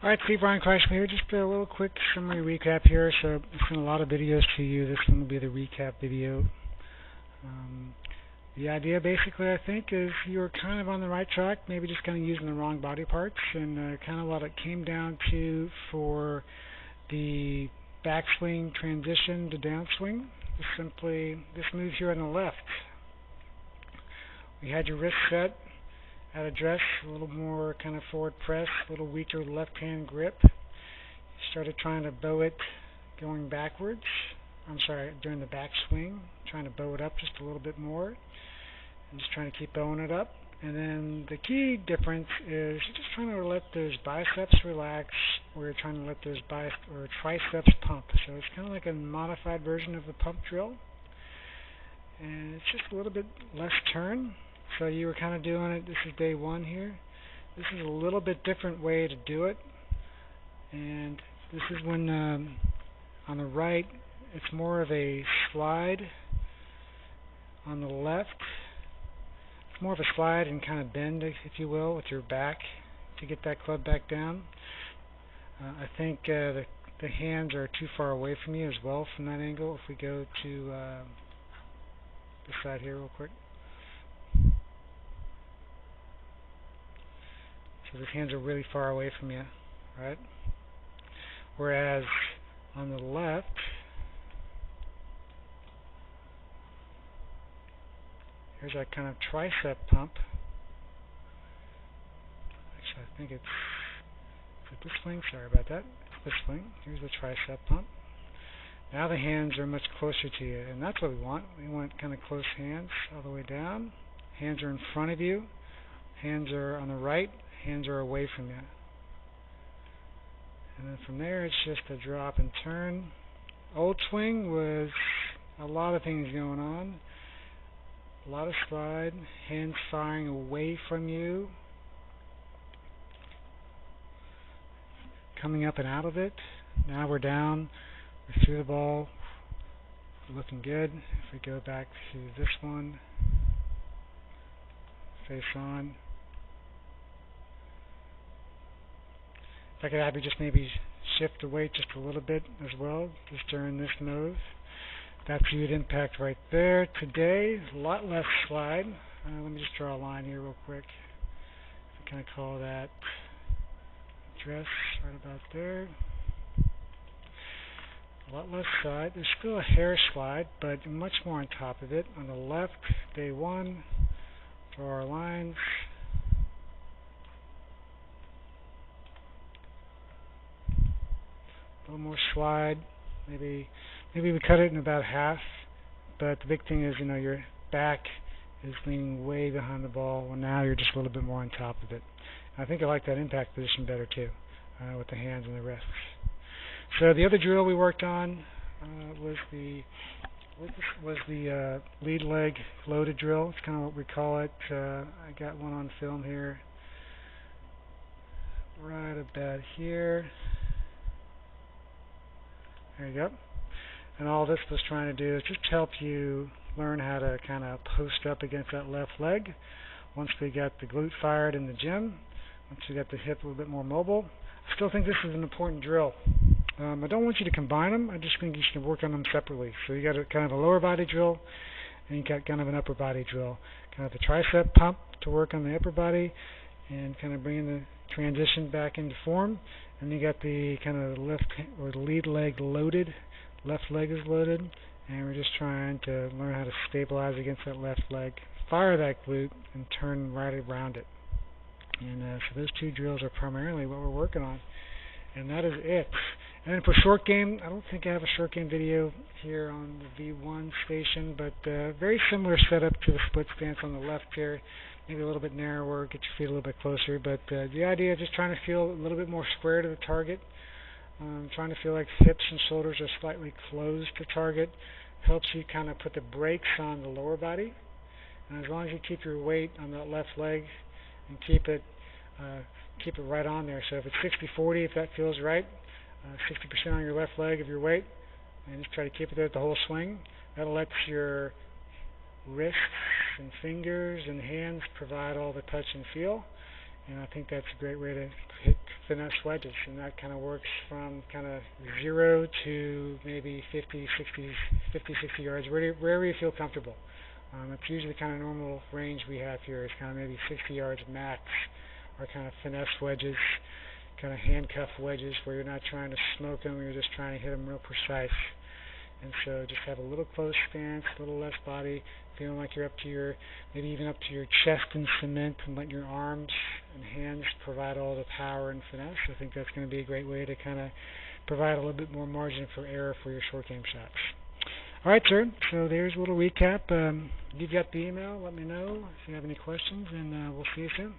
Alright, Steve, Ryan Crysler here. Just a little quick summary recap here. So I've sent a lot of videos to you. This one will be the recap video. The idea basically, I think, is you're kind of on the right track, maybe just kind of using the wrong body parts, and kind of what it came down to for the backswing transition to downswing is simply this move here on the left. We had your wrist set at address, a little more kind of forward press, a little weaker left hand grip. You started trying to bow it going backwards. During the backswing, trying to bow it up just a little bit more. And just trying to keep bowing it up. And then the key difference is you're just trying to let those biceps relax, or you're trying to let those triceps pump. So it's kind of like a modified version of the pump drill. And it's just a little bit less turn. So you were kind of doing it, this is day one here. This is a little bit different way to do it. And this is when on the right, it's more of a slide. On the left, it's more of a slide and kind of bend, if you will, with your back to get that club back down. I think the hands are too far away from you as well from that angle. If we go to this side here real quick. So the hands are really far away from you, right? Whereas on the left, here's that kind of tricep pump. Actually, I think it's this swing. Sorry about that. It's this swing. Here's the tricep pump. Now the hands are much closer to you, and that's what we want. We want kind of close hands all the way down. Hands are in front of you. Hands are on the right. Hands are away from you. And then from there, it's just a drop and turn. Old swing was a lot of things going on. A lot of slide, hands firing away from you, coming up and out of it. Now we're down, we're through the ball, looking good. If we go back to this one, face on. If I could have you just maybe shift the weight just a little bit as well, just during this move. That's viewed impact right there. Today, a lot less slide. Let me just draw a line here real quick. I kind of call that address right about there. A lot less slide. There's still a hair slide, but much more on top of it. On the left, day one, draw our lines. A little more slide. Maybe we cut it in about half, but the big thing is, your back is leaning way behind the ball. Well, now you're just a little bit more on top of it. And I think I like that impact position better too, with the hands and the wrists. So the other drill we worked on was the lead leg loaded drill. It's kind of what we call it. I got one on film here, right about here. There you go. And all this was trying to do is just help you learn how to kind of post up against that left leg. Once we got the glute fired in the gym, once we got the hip a little bit more mobile, I still think this is an important drill. I don't want you to combine them. I just think you should work on them separately. So you got a kind of a lower body drill, and you got kind of an upper body drill. Kind of the tricep pump to work on the upper body, and kind of bringing the transition back into form. And you got the kind of left or lead leg loaded. Left leg is loaded, and we're just trying to learn how to stabilize against that left leg, fire that glute, and turn right around it. And so those two drills are primarily what we're working on, and that is it. And then for short game, I don't think I have a short game video here on the V1 station, but very similar setup to the split stance on the left here. Maybe a little bit narrower, get your feet a little bit closer, but the idea is just trying to feel a little bit more square to the target. Trying to feel like hips and shoulders are slightly closed to target. Helps you kind of put the brakes on the lower body. And as long as you keep your weight on that left leg and keep it right on there. So if it's 60-40, if that feels right, 60% on your left leg of your weight, and just try to keep it there the whole swing. That'll let your wrists and fingers and hands provide all the touch and feel. And I think that's a great way to hit finesse wedges, and that kind of works from kind of 0 to maybe 50, 60 yards, wherever you feel comfortable. It's usually kind of normal range we have here is kind of maybe 60 yards max, or kind of finesse wedges, kind of handcuff wedges where you're not trying to smoke them, you're just trying to hit them real precise. And so just have a little close stance, a little less body, feeling like you're up to your, maybe even up to your chest in cement, and let your arms and hands provide all the power and finesse. I think that's going to be a great way to kind of provide a little bit more margin for error for your short game shots. All right, sir. So there's a little recap. You've got the email. Let me know if you have any questions, and we'll see you soon.